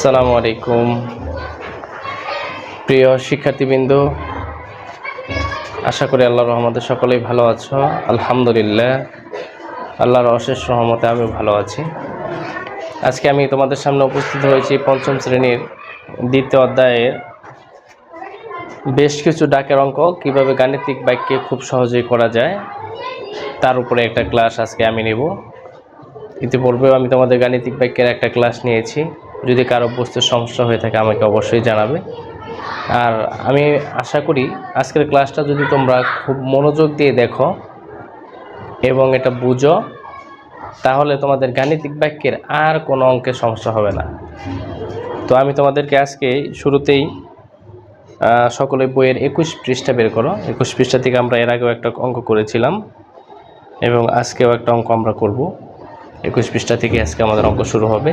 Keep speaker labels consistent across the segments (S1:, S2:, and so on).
S1: আসসালামু আলাইকুম প্রিয় শিক্ষার্থীবৃন্দ, আশা করি আল্লাহর রহমতে সকলেই ভালো আছো। আলহামদুলিল্লাহ, আল্লাহর অশেষ রহমতে আমি ভালো আছি। আজকে আমি তোমাদের সামনে উপস্থিত হয়েছি পঞ্চম শ্রেণীর দ্বিতীয় অধ্যায়ের বেশ কিছু ডাকের অঙ্ক কিভাবে গাণিতিক বাক্যে খুব সহজেই করা যায় তার উপরে একটা ক্লাস আজকে আমি নেব। ইতিপূর্বেও আমি তোমাদের গাণিতিক বাক্যের একটা ক্লাস নিয়েছি। যদি কারো বুঝতে সমস্যা হয়ে থাকে আমাকে অবশ্যই জানাবে। আর আমি আশা করি আজকের ক্লাসটা যদি তোমরা খুব মনোযোগ দিয়ে দেখো এবং এটা বুঝো, তাহলে তোমাদের গাণিতিক বাক্যের আর কোনো অঙ্কের সমস্যা হবে না। তো আমি তোমাদেরকে আজকে শুরুতেই সকলে বইয়ের 21 পৃষ্ঠা বের করো। 21 পৃষ্ঠা থেকে আমরা এর আগেও একটা অঙ্ক করেছিলাম এবং আজকেও একটা অঙ্ক আমরা করব। 21 পৃষ্ঠা থেকে আজকে আমাদের অঙ্ক শুরু হবে।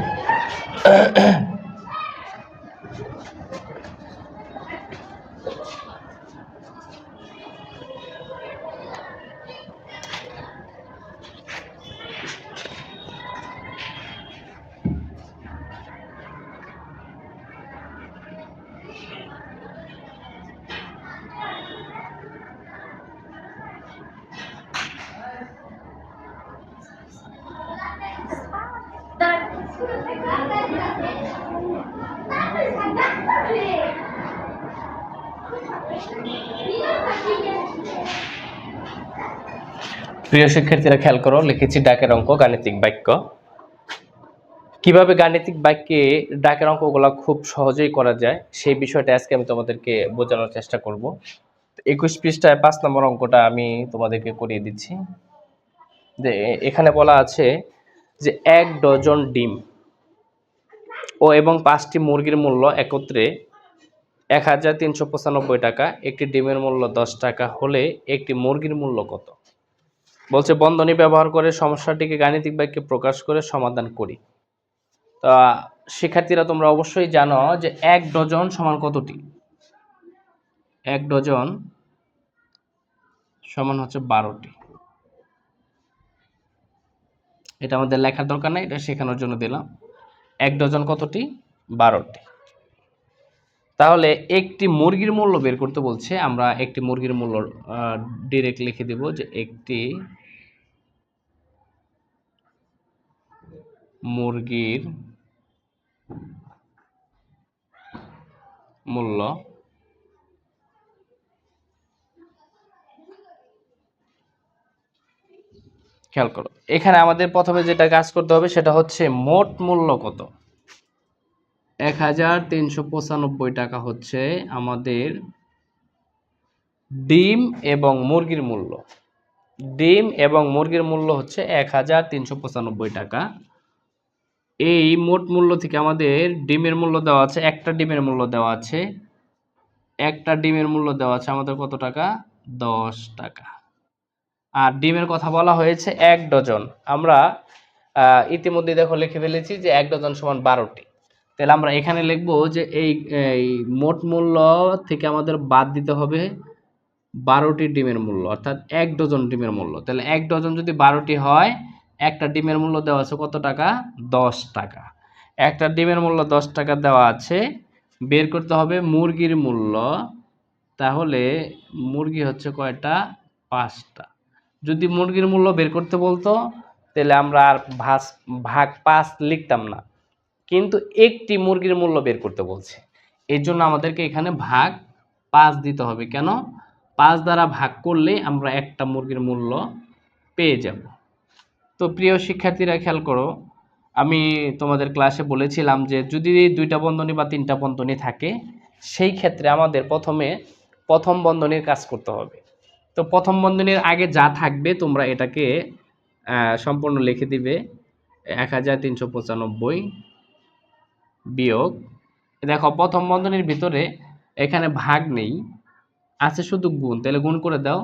S1: প্রিয় শিক্ষার্থীরা খেয়াল করো, লিখেছি ডাকের অঙ্ক গাণিতিক বাক্য। কিভাবে গাণিতিক বাক্যে ডাকের অঙ্কগুলো খুব সহজেই করা যায় সেই বিষয়টা আজকে আমি তোমাদেরকে বোঝানোর চেষ্টা করব। 21 পৃষ্ঠায় 5 নম্বর অঙ্কটা আমি তোমাদেরকে করিয়ে দিচ্ছি। যে এখানে বলা আছে যে 1 ডজন ডিম এবং 5টি মুরগির মূল্য একত্রে 1395 টাকা। একটি ডিমের মূল্য 10 টাকা হলে একটি মুরগির মূল্য কত? বলছে বন্ধনী ব্যবহার করে সমস্যাটিকে গাণিতিক বাক্যে প্রকাশ করে সমাধান করি। তা শিক্ষার্থীরা তোমরা অবশ্যই জানো যে 1 ডজন সমান কতটি? 1 ডজন সমান হচ্ছে 12টি। এটা আমাদের লেখার দরকার নেই, এটা শেখানোর জন্য দিলাম। 1 ডজন কতটি? 12টি। তাহলে একটি মুরগির মূল্য বের করতে বলছে। আমরা একটি মুরগির মূল্য ডিরেক্ট লিখে দেব যে একটি মুরগির মূল্য খেয়াল করো, এখানে আমাদের প্রথমে যেটা কাজ করতে হবে সেটা হচ্ছে মোট মূল্য কত। 1395 টাকা হচ্ছে আমাদের ডিম এবং মুরগির মূল্য। ডিম এবং মুরগির মূল্য হচ্ছে 1395 টাকা। এই মোট মূল্য থেকে আমাদের ডিমের মূল্য দেওয়া আছে, একটা ডিমের মূল্য দেওয়া আছে, একটা ডিমের মূল্য দেওয়া আছে আমাদের কত টাকা? 10 টাকা। আর ডিমের কথা বলা হয়েছে 1 ডজন। আমরা ইতিমধ্যে দেখো লিখে ফেলেছি যে 1 ডজন সমান 12টি। তাহলে আমরা এখানে লিখবো যে এই মোট মূল্য থেকে আমাদের বাদ দিতে হবে 12টি ডিমের মূল্য, অর্থাৎ 1 ডজন ডিমের মূল্য। তাহলে 1 ডজন যদি 12টি হয়, একটা ডিমের মূল্য দেওয়া আছে কত টাকা? 10 টাকা। একটা ডিমের মূল্য 10 টাকা দেওয়া আছে, বের করতে হবে মুরগির মূল্য। তাহলে মুরগি হচ্ছে কয়টা? 5টা। যদি মুরগির মূল্য বের করতে বলতো তাহলে আমরা আর ভাগ 5 লিখতাম না, কিন্তু একটি মুরগির মূল্য বের করতে বলছে, এর জন্য আমাদেরকে এখানে ভাগ 5 দিতে হবে। কেন? 5 দ্বারা ভাগ করলে আমরা একটা মুরগির মূল্য পেয়ে যাব। তো প্রিয় শিক্ষার্থীরা খেয়াল করো, আমি তোমাদের ক্লাসে বলেছিলাম যে যদি 2টা বন্ধনী বা 3টা বন্ধনী থাকে, সেই ক্ষেত্রে আমাদের প্রথম বন্ধনীর কাজ করতে হবে। তো প্রথম বন্ধনীর আগে যা থাকবে তোমরা এটাকে সম্পূর্ণ লিখে দিবে। 1395 বিয়োগ, দেখো প্রথম বন্ধনীর ভিতরে এখানে ভাগ নেই, আছে শুধু গুণ। তাহলে গুণ করে দাও।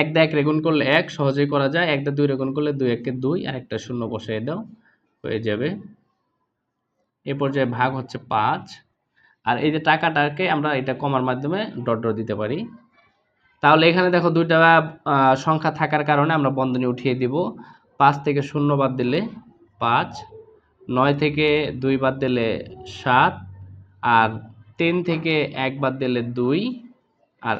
S1: 1 দিয়ে 1 রে গুণ করলে 1, সহজেই করা যায়। 1 দিয়ে 2 রে গুণ করলে 2 1 কে 2, আর একটা শূন্য বসিয়ে দাও, হয়ে যাবে। এই পর্যায়ে ভাগ হচ্ছে 5। আর এই যে টাকাটাকে আমরা এটা কমার মাধ্যমে ডট ডট দিতে পারি। তাহলে এখানে দেখো 2টা সংখ্যা থাকার কারণে আমরা বন্ধনী উঠিয়ে দিব। 5 থেকে 0 বাদ দিলে 5, 9 থেকে 2 বাদ দিলে 7, আর 3 থেকে 1 বাদ দিলে 2, আর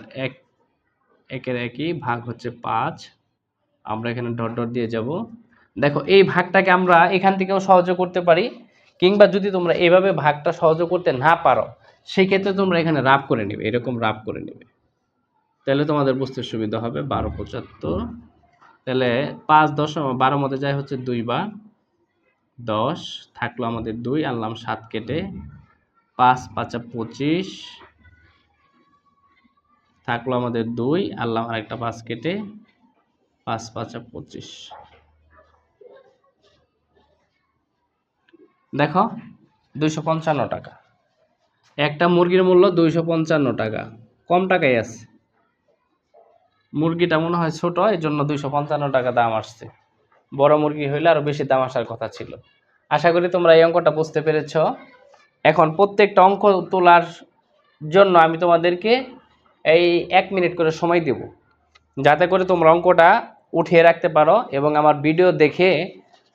S1: একের একই ভাগ হচ্ছে 5। আমরা এখানে ডট ডট দিয়ে যাব। দেখো এই ভাগটাকে আমরা এখান থেকেও সহজে করতে পারি, কিংবা যদি তোমরা এভাবে ভাগটা সহজে করতে না পারো সেই ক্ষেত্রে তোমরা এখানে রাফ করে নেবে, এরকম রাফ করে নেবে, তাহলে তোমাদের বুঝতে সুবিধা হবে। 12×75, তাহলে 5 10 12 মধ্যে যায় হচ্ছে 2 বার 10, থাকলো আমাদের 2, আনলাম 7 কেটে, 5 5 25, থাকলো আমাদের 2, আনলাম আরেকটা 5 কেটে, 5 5 25। দেখো 255 টাকা, একটা মুরগির মূল্য 255 টাকা, কম টাকায় আছে। মুরগিটা মনে হয় ছোট, এই জন্য 255 টাকা দাম আসছে। বড় মুরগি হইলে আরো বেশি দাম আসার কথা ছিল। আশা করি তোমরা এই অঙ্কটা বুঝতে পেরেছ। এখন প্রত্যেকটা অঙ্ক তোলার জন্য আমি তোমাদেরকে এই 1 মিনিট করে সময় দেব, যাতে করে তোমরা অঙ্কটা উঠিয়ে রাখতে পারো, এবং আমার ভিডিও দেখে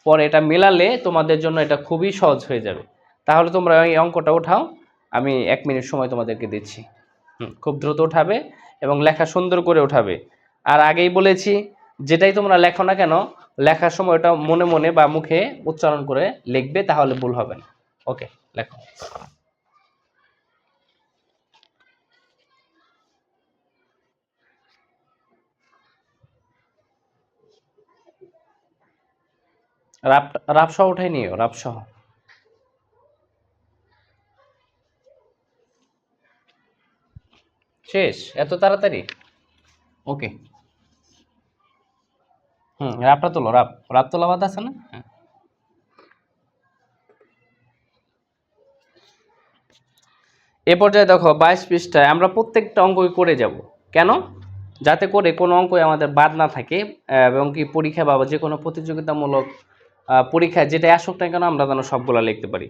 S1: পরে এটা মেলালে তোমাদের জন্য এটা খুবই সহজ হয়ে যাবে। তাহলে তোমরা এই অঙ্কটা উঠাও, আমি 1 মিনিট সময় তোমাদেরকে দিচ্ছি। খুব দ্রুত উঠাবে এবং লেখা সুন্দর করে উঠাবে। আর আগেই বলেছি, যেটাই তোমরা লেখো না কেন, লেখার সময় ওটা মনে মনে বা মুখে উচ্চারণ করে লিখবে, তাহলে ভুল হবে না। ওকে, লেখো। রাফসহ উঠাই নিও, রাফসহ। শেষ এত তাড়াতাড়ি? ওকে, রাফটা তোলো, রাফ তোলা বাদ আছে না? হ্যাঁ। এ পর্যায়ে দেখো 22 পৃষ্ঠায় আমরা প্রত্যেকটা অঙ্কই করে যাব। কেন? যাতে করে কোনো অঙ্কই আমাদের বাদ না থাকে, এবং কি পরীক্ষা বা যে কোনো প্রতিযোগিতামূলক পরীক্ষায় যেটা আসুক না কেন আমরা যেন সবগুলো লিখতে পারি।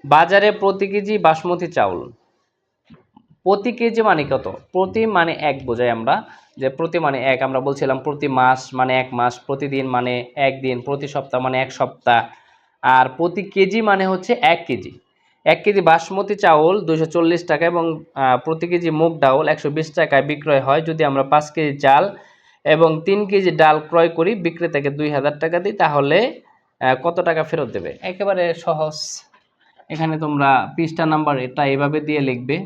S1: বাজারে প্রতি কেজি বাসমতি চাউল, প্রতি কেজি মানে কত? প্রতি মানে 1 বোঝাই আমরা, যে প্রতি মানে 1, আমরা বলছিলাম প্রতি মাস মানে 1 মাস, প্রতিদিন মানে 1 দিন, প্রতি সপ্তাহ মানে 1 সপ্তাহ, আর প্রতি কেজি মানে হচ্ছে 1 কেজি। 1 কেজি বাসমতি চাউল 240 টাকা, এবং প্রতি কেজি মুগ ডাউল 120 টাকায় বিক্রয় হয়। যদি আমরা 5 কেজি চাল এবং 3 কেজি ডাল ক্রয় করি, বিক্রেতাকে 2000 টাকা দিই, তাহলে কত টাকা ফেরত দেবে? একেবারে সহজ। এখানে তোমরা পৃষ্ঠা নাম্বার এটা এভাবে দিয়ে লিখবে।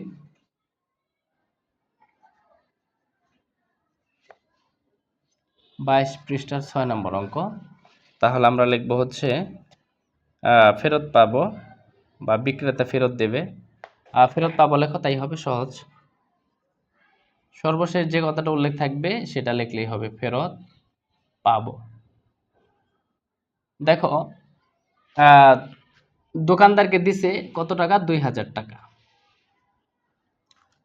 S1: 22 পৃষ্ঠার 6 নম্বর অঙ্ক। তাহলে আমরা লিখব হচ্ছে ফেরত পাবো, বা বিক্রেতা ফেরত দেবে। ফেরত পাবো লেখো, তাই হবে সহজ। সর্বশেষ যে কথাটা উল্লেখ থাকবে সেটা লিখলেই হবে, ফেরত পাবো। দেখো দোকানদারকে দিছে কত টাকা? 2000 টাকা।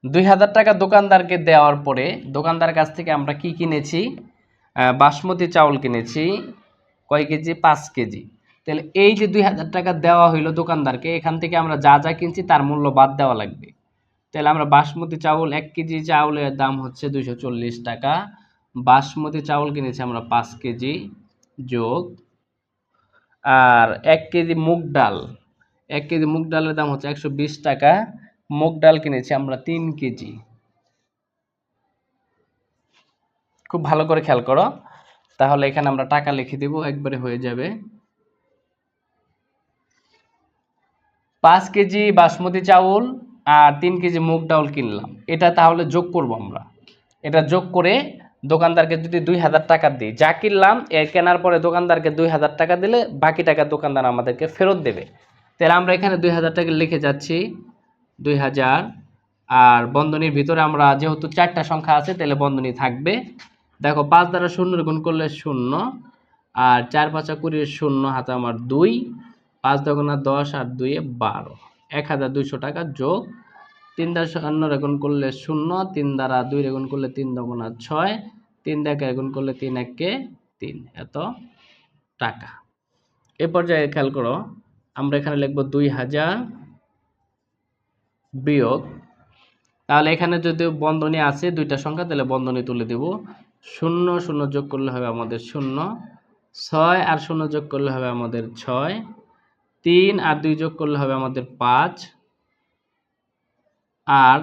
S1: 2000 টাকা দোকানদারকে দেওয়ার পরে দোকানদার কাছ থেকে আমরা কি কিনেছি? বাসমতি চাউল কিনেছি কয় কেজি? 5 কেজি। তাহলে এই যে 2000 টাকা দেওয়া হইলো দোকানদারকে, এখান থেকে আমরা যা যা কিনছি তার মূল্য বাদ দেওয়া লাগবে। তাহলে আমরা বাসমতি চাউল 1 কেজি চাউলের দাম হচ্ছে 240 টাকা, বাসমতি চাউল কিনেছি আমরা 5 কেজি যোগ, আর 1 কেজি মুগ ডাল, 1 কেজি মুগ ডালের দাম হচ্ছে 120 টাকা, মুগ ডাল কিনেছি আমরা 3 কেজি। খুব ভালো করে খেয়াল করো, তাহলে এখানে আমরা টাকা লিখে দিব, একবারে হয়ে যাবে। 5 কেজি বাসমতি চাউল আর 3 কেজি মুগ ডাউল কিনলাম, এটা তাহলে যোগ করব আমরা। এটা যোগ করে দোকানদারকে যদি 2000 টাকা দিই, যা কিনলাম এর কেনার পরে দোকানদারকে 2000 টাকা দিলে বাকি টাকা দোকানদার আমাদেরকে ফেরত দেবে। তাহলে আমরা এখানে 2000 টাকা লিখে যাচ্ছি, 2000, আর বন্ধনীর ভিতরে আমরা যেহেতু 4টা সংখ্যা আছে তাহলে বন্ধনী থাকবে। দেখো 5 দ্বারা 0 গুণ করলে 0, আর 4 5 20, 0 হাতে আমার 2, 5 দুগুণা 10 আর 2 এ 12, 1200 টাকা যোগ 3 দ্বারা 0 গুণ করলে 0, 3 দ্বারা 2 গুণ করলে 3 দুগুণা 6, 3 দ্বারা গুণ করলে 3 একে 3, এত টাকা। এ পর্যায়ে খেয়াল করো, আমরা এখানে লিখব 2000 বিয়োগ, তাহলে এখানে যদি বন্ধনী আছে 2টা সংখ্যা তাহলে বন্ধনী তুলে দেব, 0 0 যোগ করলে হবে আমাদের 0, 6 আর 0 যোগ করলে হবে আমাদের 6, 3 আর 2 যোগ করলে হবে আমাদের 5 আর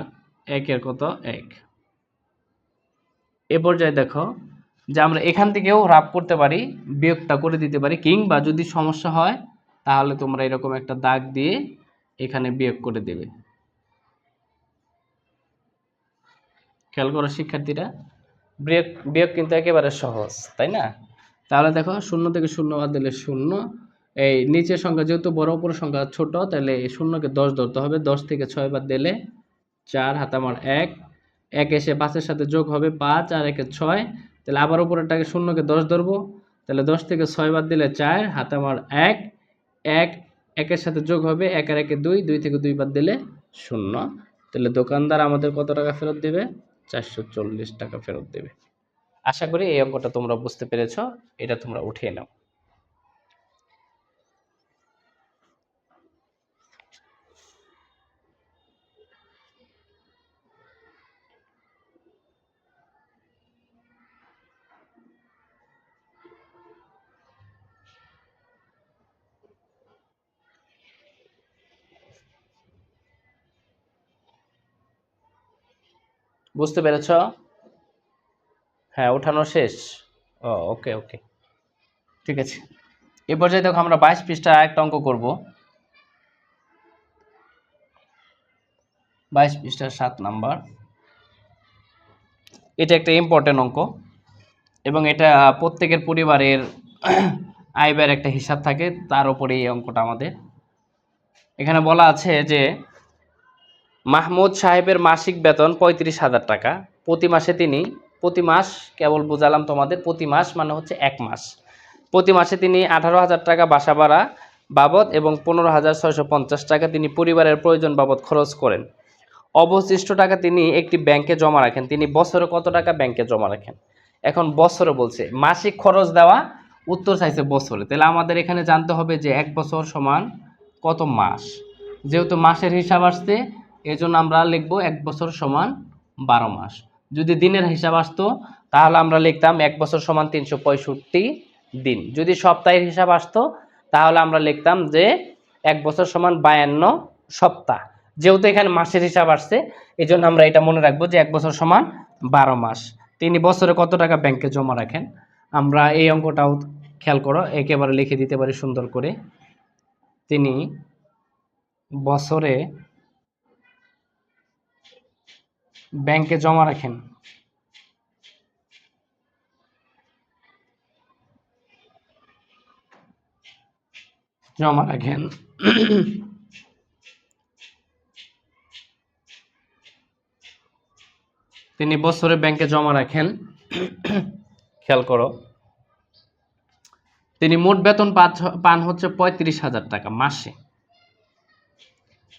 S1: 1 এর কত 1। এ পর্যায়ে দেখো যে আমরা এখান থেকেও রাফ করতে পারি, বিয়োগটা করে দিতে পারি, কিংবা যদি সমস্যা হয় তাহলে তোমরা এরকম একটা দাগ দিয়ে এখানে বিয়োগ করে দেবে। খেয়াল করো শিক্ষার্থীরা, বিয়োগ বিয়োগ কিন্তু একেবারে সহজ, তাই না? তাহলে দেখো 0 থেকে 0 বাদ দিলে 0, এই নিচের সংখ্যা যেহেতু বড়, উপরের সংখ্যা ছোট, তাহলে এই 0কে 10 ধরতে হবে। 10 থেকে 6 বাদ দিলে 4, হাতে আমার 1, 1 এসে 5-এর সাথে যোগ হবে 5 আর 1 6, তাহলে আবার উপরেরটাকে 0কে 10 ধরবো, তাহলে 10 থেকে 6 বাদ দিলে 4, হাতে আমার 1, 1 1-এর সাথে যোগ হবে 1 আর 1 2, 2 থেকে 2 বাদ দিলে 0। তাহলে দোকানদার আমাদের কত টাকা ফেরত দেবে? 440 টাকা ফেরত দেবে। আশা করি এই অঙ্কটা তোমরা বুঝতে পেরেছো, এটা তোমরা উঠিয়ে নাও। বুঝতে পেরেছো? হ্যাঁ, উঠানো শেষ। ওকে ওকে, ঠিক আছে। এই পর্যায়ে দেখো আমরা 22 পৃষ্ঠার আরেকটা অঙ্ক করব। 22 পৃষ্ঠার 7 নাম্বার। এটা একটা ইম্পর্টেন্ট অঙ্ক এবং এটা প্রত্যেকের পরিবারের আয় ব্যয়ের একটা হিসাব থাকে, তার উপরে এই অঙ্কটা আমাদের। এখানে বলা আছে যে মাহমুদ সাহেবের মাসিক বেতন 35,000 টাকা। প্রতি মাসে তিনি, প্রতি মাস কেবল বুঝালাম তোমাদের, প্রতি মাস মানে হচ্ছে 1 মাস। প্রতি মাসে তিনি 18,000 টাকা বাসা ভাড়া বাবদ এবং 15,650 টাকা তিনি পরিবারের প্রয়োজন বাবদ খরচ করেন। অবশিষ্ট টাকা তিনি একটি ব্যাংকে জমা রাখেন। তিনি বছরে কত টাকা ব্যাংকে জমা রাখেন? এখন বছরে বলছে, মাসিক খরচ দেওয়া, উত্তর চাইছে বছরে। তাহলে আমাদের এখানে জানতে হবে যে 1 বছর সমান কত মাস। যেহেতু মাসের হিসাব আসছে, এজন্য আমরা লিখব 1 বছর সমান 12 মাস। যদি দিনের হিসাব আসতো তাহলে আমরা লিখতাম 1 বছর সমান 365 দিন। যদি সপ্তাহের হিসাব আসতো তাহলে আমরা লিখতাম যে 1 বছর সমান 52 সপ্তাহ। যেহেতু এখানে মাসের হিসাব আসছে, এই জন্য আমরা এটা মনে রাখবো যে 1 বছর সমান 12 মাস। তিনি বছরে কত টাকা ব্যাংকে জমা রাখেন? আমরা এই অঙ্কটাও খেয়াল করো, একেবারে লিখে দিতে পারি সুন্দর করে। তিনি বছরে ব্যাংকে জমা রাখেন তিনি বছরে ব্যাংকে জমা রাখেন, খেয়াল করো, তিনি মোট বেতন পান হচ্ছে 35,000 টাকা মাসে।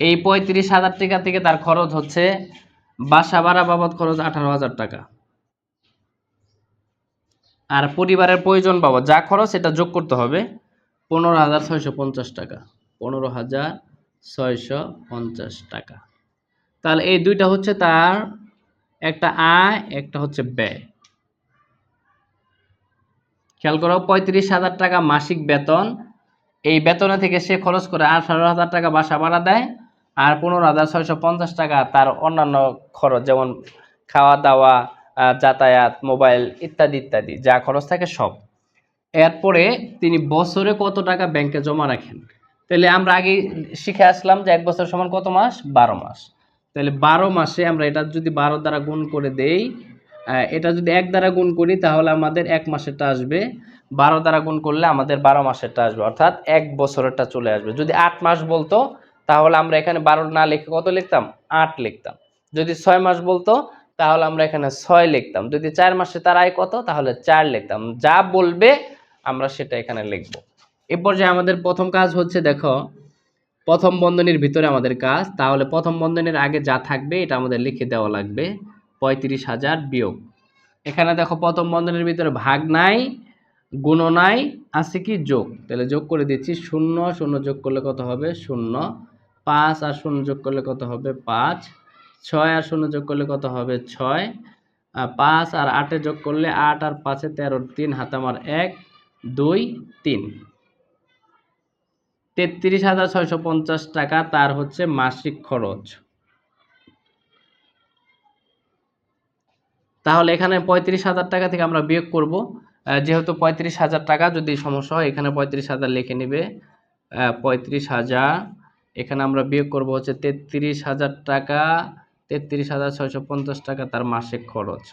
S1: এই 35,000 টাকা থেকে তার খরচ হচ্ছে বাসা ভাড়া বাবদ খরচ 18,000 টাকা, আর পরিবারের প্রয়োজন বাবদ যা খরচ সেটা যোগ করতে হবে 15,650 টাকা। 15,650 টাকা। তাহলে এই দুইটা হচ্ছে তার একটা আয়, একটা হচ্ছে ব্যয়। খেয়াল করো, 35,000 টাকা মাসিক বেতন, এই বেতনে থেকে সে খরচ করে 18,000 টাকা বাসা ভাড়া দেয়, আর 15,650 টাকা তার অন্যান্য খরচ, যেমন খাওয়া দাওয়া, যাতায়াত, মোবাইল ইত্যাদি ইত্যাদি যা খরচ থাকে সব। এরপরে তিনি বছরে কত টাকা ব্যাংকে জমা রাখেন? তাহলে আমরা আগে শিখে আসলাম যে 1 বছর সমান কত মাস? 12 মাস। তাহলে 12 মাসে আমরা এটা যদি 12 দ্বারা গুণ করে দেই, এটা যদি 1 দ্বারা গুণ করি তাহলে আমাদের 1 মাসেরটা আসবে, 12 দ্বারা গুণ করলে আমাদের 12 মাসেরটা আসবে, অর্থাৎ 1 বছরেরটা চলে আসবে। যদি 8 মাস বলতো তাহলে আমরা এখানে 12 না লিখে কত লিখতাম? 8 লিখতাম। যদি 6 মাস বলতো তাহলে আমরা এখানে 6 লিখতাম। যদি 4 মাসে তার আয় কত তাহলে 4 লিখতাম। যা বলবে আমরা সেটা এখানে লিখব। এ পর্যায়ে আমাদের প্রথম কাজ হচ্ছে, দেখো প্রথম বন্ধনীর ভিতরে আমাদের কাজ, তাহলে প্রথম বন্ধনীর আগে যা থাকবে এটা আমাদের লিখে দেওয়া লাগবে, 35,000 বিয়োগ। এখানে দেখো প্রথম বন্ধনীর ভিতরে ভাগ নাই, গুণ নাই, আছে কি? যোগ। তাহলে যোগ করে দিচ্ছি, 0 0 যোগ করলে কত হবে? 0। 5 আর 0 যোগ করলে কত হবে? 5। 6 আর 0 যোগ করলে কত হবে? 6। 5 আর 8 যোগ করলে 8 আর 5 13, 3 হাতে আমার 1 2 3। 33,650 টাকা তার হচ্ছে মাসিক খরচ। তাহলে এখানে 35,000 টাকা থেকে আমরা বিয়োগ করব। যেহেতু 35,000 টাকা, যদি সমস্যা হয় এখানে 35,000 লিখে নিবে। 35,000 এখানে আমরা বিয়োগ করব হচ্ছে 33,000 টাকা। 33,650 টাকা তার মাসিক খরচ।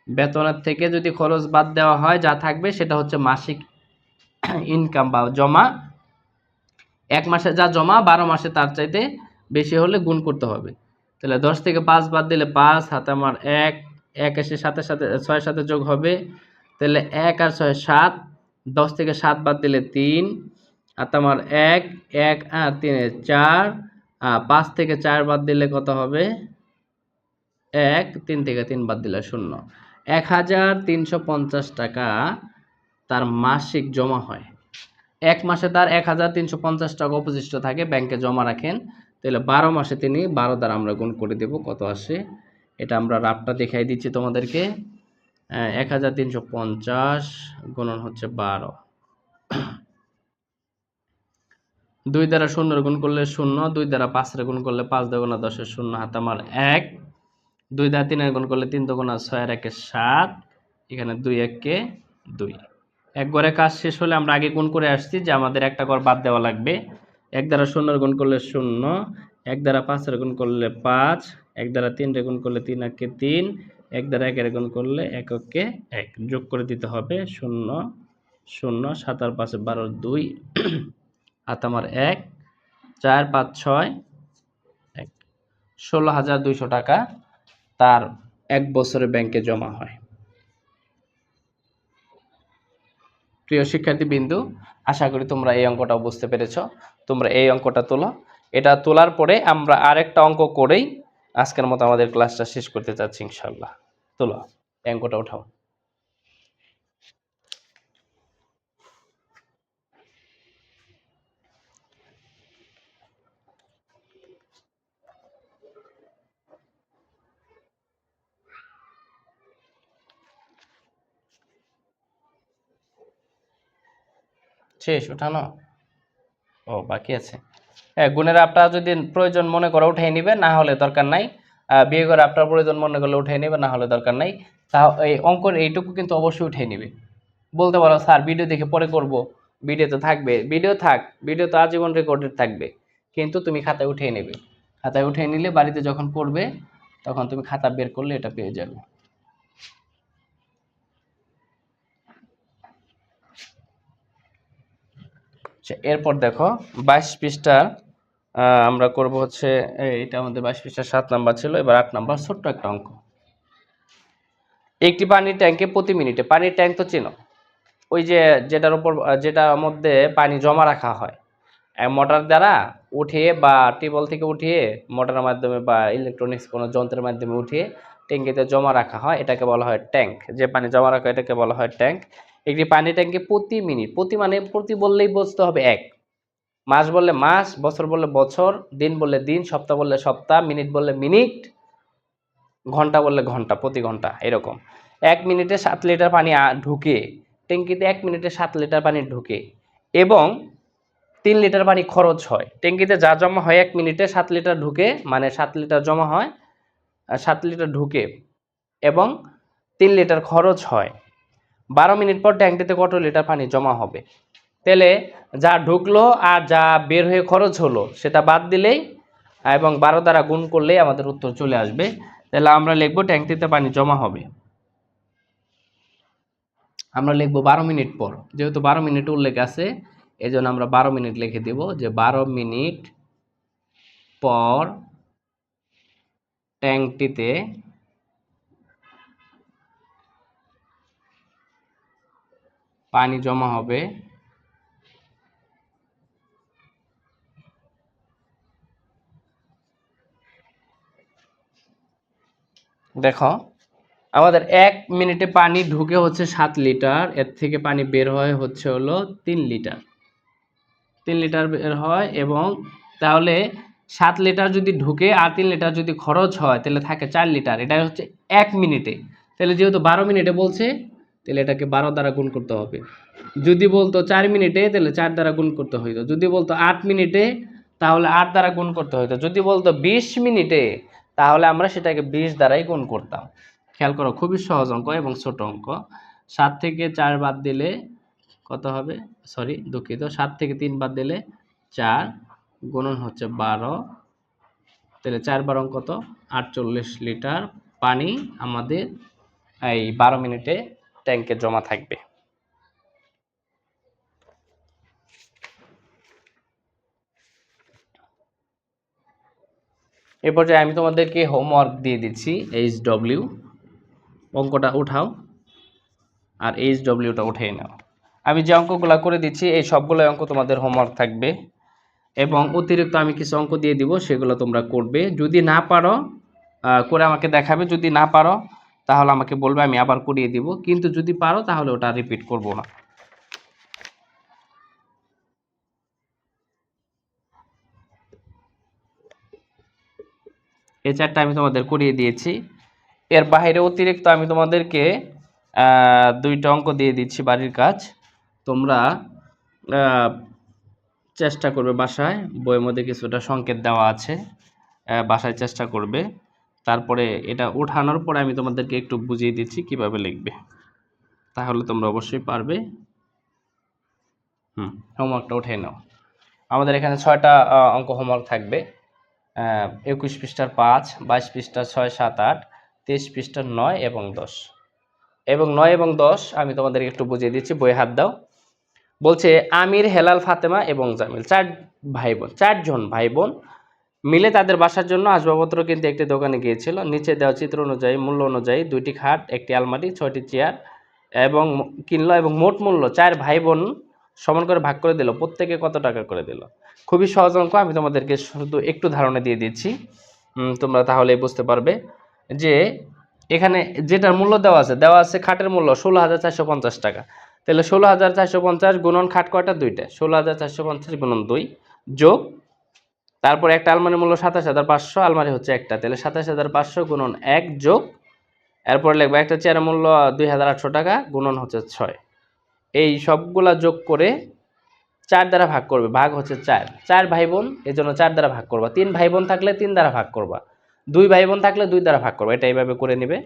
S1: বেতনের থেকে যদি খরচ বাদ দেওয়া হয়, যা থাকবে সেটা হচ্ছে মাসিক ইনকাম বা জমা। এক মাসে যা জমা 12 মাসে তার চাইতে বেশি হলে গুণ করতে হবে। তাহলে 10 থেকে 5 বাদ দিলে 5, হাতে আমার 1, 1 এসে সাথে সাথে 6 সাথে যোগ হবে, তাহলে 1 আর 6 7, 10 থেকে 7 বাদ দিলে 3, হাতে আমার 1, 1 আর 3 4, 5 থেকে 4 বাদ দিলে কত হবে 1, 3 থেকে 3 বাদ দিলে 0। 1,350 টাকা তার মাসিক জমা হয়। এক মাসে তার 1,350 টাকা অবশিষ্ট থাকে, ব্যাংকে জমা রাখেন। তাহলে 12 মাসে তিনি 12 দ্বারা আমরা গুণ করে দেব, কত আসে। এটা আমরা রাফটা দেখাই দিচ্ছি তোমাদেরকে। 1,350 গুণন হচ্ছে 12। 2 দ্বারা 0 গুণ করলে 0, 2 দ্বারা 5 রে গুণ করলে 5 দুগুণা 10 এর 0, হাতে আমার 1, 2 দ্বারা 3 গুণ করলে 3 দুগুণা 6 আর 1 7, এখানে 2 1 2। এক ঘরে কাজ শেষ হলে আমরা আগে গুণ করে আসছি যে আমাদের একটা ঘর বাদ দেওয়া লাগবে। 1 দ্বারা 0 গুণ করলে 0, 1 দ্বারা 5 এর গুণ করলে 5, 1 দ্বারা 3 রে গুণ করলে 3 1 3, 1 দ্বারা 1 এর গুণ করলে 1 1 যোগ করে দিতে হবে 0 0, 7 আর 5 12 2, হাতে আমার 1, 4 5 6 1, 16,200 টাকা তার এক বছরে ব্যাংকে জমা হয়। প্রিয় শিক্ষার্থীবৃন্দ, আশা করি তোমরা এই অঙ্কটাও বুঝতে পেরেছ। তোমরা এই অঙ্কটা তোলো। এটা তোলার পরে আমরা আরেকটা অঙ্ক করেই আজকের মতো আমাদের ক্লাসটা শেষ করতে চাচ্ছি ইনশাআল্লাহ। তোলো, এই অঙ্কটা উঠাও। শেষ উঠানো? ও বাকি আছে। গুণের আপটা যদি প্রয়োজন মনে করো উঠে নিবে, না হলে দরকার নাই। বিয়োগের আপটার প্রয়োজন মনে করলে উঠে নিবে, না হলে দরকার নাই। তা এই অঙ্কের এইটুকু কিন্তু অবশ্যই উঠে নিবে। বলতে পারো স্যার ভিডিও দেখে পরে করব, ভিডিও তো থাকবে। ভিডিও থাক, ভিডিও তো আজীবন রেকর্ডেড থাকবে, কিন্তু তুমি খাতায় উঠিয়ে নেবে। খাতায় উঠিয়ে নিলে বাড়িতে যখন করবে তখন তুমি খাতা বের করলে এটা পেয়ে যাবে। এরপর দেখো 22 পৃষ্ঠা আমরা করব হচ্ছে, এটা আমাদের 22 পৃষ্ঠা 7 নাম্বার ছিল। এবার 8 নাম্বার ছোট্ট একটা অঙ্ক। একটি পানির ট্যাঙ্কে প্রতি মিনিটে, পানির ট্যাঙ্ক তো চেনো, ওই যে যেটার উপর যেটার মধ্যে পানি জমা রাখা হয়, মোটর দ্বারা উঠিয়ে বা টিউবওয়েল থেকে উঠিয়ে মোটরের মাধ্যমে বা ইলেকট্রনিক্স কোনো যন্ত্রের মাধ্যমে উঠিয়ে ট্যাঙ্কিতে জমা রাখা হয়, এটাকে বলা হয় ট্যাঙ্ক। যে পানি জমা রাখা হয় এটাকে বলা হয় ট্যাঙ্ক। একটি পানি ট্যাঙ্কে প্রতি মিনিট, প্রতি মানে প্রতি বললেই বুঝতে হবে এক, মাস বললে মাস, বছর বললে বছর, দিন বললে দিন, সপ্তাহ বললে সপ্তাহ, মিনিট বললে মিনিট, ঘন্টা বললে ঘন্টা, প্রতি ঘন্টা এরকম। 1 মিনিটে 7 লিটার পানি ঢুকে ট্যাঙ্কিতে, 1 মিনিটে 7 লিটার পানি ঢুকে এবং 3 লিটার পানি খরচ হয়। ট্যাঙ্কিতে যা জমা হয় 1 মিনিটে 7 লিটার ঢুকে, মানে 7 লিটার জমা হয়, 7 লিটার ঢুকে এবং 3 লিটার খরচ হয়। 12 মিনিট পর ট্যাঙ্কিতে কত লিটার পানি জমা হবে? তাহলে যা ঢুকলো আর যা বের হয়ে খরচ হলো সেটা বাদ দিলেই এবং 12 দ্বারা গুণ করলেই আমাদের উত্তর চলে আসবে। তাহলে আমরা লিখব ট্যাঙ্কিতে পানি জমা হবে, আমরা লিখব 12 মিনিট পর। যেহেতু 12 মিনিট উল্লেখ আছে এই জন্য আমরা 12 মিনিট লিখে দেব, যে 12 মিনিট পর ট্যাঙ্কটিতে পানি জমা হবে। দেখো আমাদের 1 মিনিটে পানি ঢুকে হচ্ছে 7 লিটার, এর থেকে পানি বের হয় হচ্ছে হলো 3 লিটার। 3 লিটার বের হয়, এবং তাহলে 7 লিটার যদি ঢুকে আর 3 লিটার যদি খরচ হয় তাহলে থাকে 4 লিটার। এটা হচ্ছে 1 মিনিটে। তাহলে যেহেতু 12 মিনিটে বলছে তাহলে এটাকে 12 দ্বারা গুণ করতে হবে। যদি বলতো 4 মিনিটে তাহলে 4 দ্বারা গুণ করতে হইতো। যদি বলতো 8 মিনিটে তাহলে 8 দ্বারা গুণ করতে হইতো। যদি বলতো 20 মিনিটে তাহলে আমরা সেটাকে 20 দ্বারাই গুণ করতাম। খেয়াল করো, খুবই সহজ অঙ্ক এবং ছোট অঙ্ক। 7 থেকে 4 বাদ দিলে কত হবে? সরি দুঃখিত, 7 থেকে 3 বাদ দিলে 4 গুণন হচ্ছে 12, তাহলে 4 12 কত? 48 লিটার পানি আমাদের এই 12 মিনিটে ট্যাঙ্কে জমা থাকবে। এ পর্যায়ে আমি তোমাদেরকে হোমওয়ার্ক দিয়ে দিচ্ছি। HW অঙ্কটা উঠাও আর HWটা উঠিয়ে নাও। আমি যে অঙ্কগুলো করে দিচ্ছি এই সবগুলো অঙ্ক তোমাদের হোমওয়ার্ক থাকবে এবং অতিরিক্ত আমি কিছু অঙ্ক দিয়ে দিব, সেগুলো তোমরা করবে। যদি না পারো করে আমাকে দেখাবে, যদি না পারো তাহলে আমাকে বলবে, আমি আবার করিয়ে দিব। কিন্তু যদি পারো তাহলে ওটা রিপিট করব না। এই চারটা আমি তোমাদের করিয়ে দিয়েছি। এর বাইরে অতিরিক্ত আমি তোমাদেরকে 2টা অঙ্ক দিয়ে দিচ্ছি বাড়ির কাজ। তোমরা চেষ্টা করবে বাসায়, বইয়ের মধ্যে কিছুটা সংকেত দেওয়া আছে, বাসায় চেষ্টা করবে। তারপরে এটা উঠানোর পরে আমি তোমাদেরকে একটু বুঝিয়ে দিচ্ছি কিভাবে লিখবে, তাহলে তোমরা অবশ্যই পারবে। হোমওয়ার্কটা উঠে নাও। আমাদের এখানে 6টা অঙ্ক হোমওয়ার্ক থাকবে। 21 পৃষ্ঠার 5, 22 পৃষ্ঠার 6, 7, 8, 23 পৃষ্ঠার 9 এবং 10। এবং 9 এবং 10 আমি তোমাদেরকে একটু বুঝিয়ে দিচ্ছি, বইয়ে হাত দাও। বলছে আমির, হেলাল, ফাতেমা এবং জামিল 4 ভাই বোন, 4 জন ভাই বোন মিলে তাদের বাসার জন্য আসবাবপত্র কিনতে একটি দোকানে গিয়েছিল। নিচে দেওয়া চিত্র অনুযায়ী মূল্য অনুযায়ী 2টি খাট, 1টি আলমারি, 6টি চেয়ার এবং কিনলো এবং মোট মূল্য 4 ভাই বোন সমান করে ভাগ করে দিল। প্রত্যেকে কত টাকা করে দিল? খুবই সহজ অঙ্ক, আমি তোমাদেরকে শুধু একটু ধারণা দিয়ে দিচ্ছি, তোমরা তাহলে বুঝতে পারবে যে এখানে যেটার মূল্য দেওয়া আছে খাটের মূল্য 16,450 টাকা। তাহলে 16,450 গুণন খাট কয়টা? 2টা, 16,450 গুণন 2 যোগ তারপর একটা আলমারির মূল্য 27,500, আলমারি হচ্ছে একটা, তাহলে 27,500 গুণন 1 যোগ এরপর লিখবো একটা চেয়ারের মূল্য 2,800 টাকা গুণন হচ্ছে 6। এই সবগুলা যোগ করে 4 দ্বারা ভাগ করবে, ভাগ হচ্ছে 4। 4 ভাই বোন এই জন্য 4 দ্বারা ভাগ করবা। 3 ভাই বোন থাকলে 3 দ্বারা ভাগ করবা। 2 ভাই বোন থাকলে 2 দ্বারা ভাগ করবা। এটা এইভাবে করে নিবে।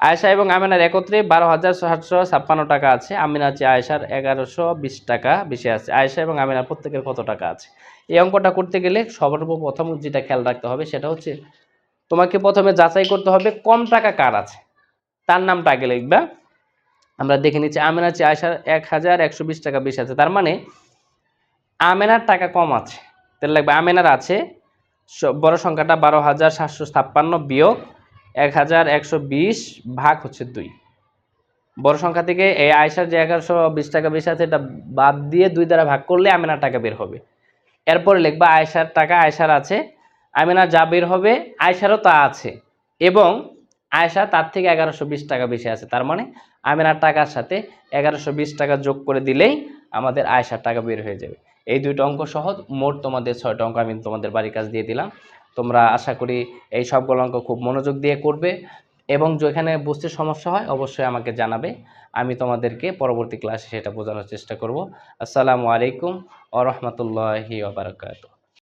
S1: আয়েশা এবং আমিনার একত্রে 12,756 টাকা আছে। আমিনার চেয়ে আয়েশার 1,120 টাকা বেশি আছে। আয়েশা এবং আমিনার প্রত্যেকের কত টাকা আছে? এই অঙ্কটা করতে গেলে সর্বপ্রথম যেটা খেয়াল রাখতে হবে সেটা হচ্ছে তোমাকে প্রথমে যাচাই করতে হবে কম টাকা কার আছে, তার নামটা আগে লিখবা। আমরা দেখে নিচ্ছি আমিনার চেয়ে আয়েশার 1,120 টাকা বেশি আছে, তার মানে আমেনার টাকা কম আছে। তাহলে লাগবে আমেনার আছে বড় সংখ্যাটা 12,756 বিয়োগ 1,120 ভাগ হচ্ছে 2। বড় সংখ্যা থেকে এই আয়েশার যে 1,120 টাকা বেশি আছে এটা বাদ দিয়ে 2 দ্বারা ভাগ করলে আমেনার টাকা বের হবে। এরপরে লিখবা আয়েশার টাকা আয়েশার আছে, আমেনার যা বের হবে আয়েশারও তা আছে এবং আয়েশা তার থেকে 1,120 টাকা বেশি আছে। তার মানে আমেনার টাকার সাথে 1,120 টাকা যোগ করে দিলেই আমাদের আয়েশার টাকা বের হয়ে যাবে। এই 2টা অঙ্ক সহ মোট তোমাদের 6টা অঙ্ক আমি তোমাদের বাড়ির কাজ দিয়ে দিলাম। তোমরা আশা করি এই সবগুলো অঙ্ক খুব মনোযোগ দিয়ে করবে এবং যেখানে বুঝতে সমস্যা হয় অবশ্যই আমাকে জানাবে। আমি তোমাদেরকে পরবর্তী ক্লাসে সেটা বোঝানোর চেষ্টা করব। আসসালামু আলাইকুম ওয়া রাহমাতুল্লাহি ওয়া বারাকাতুহু।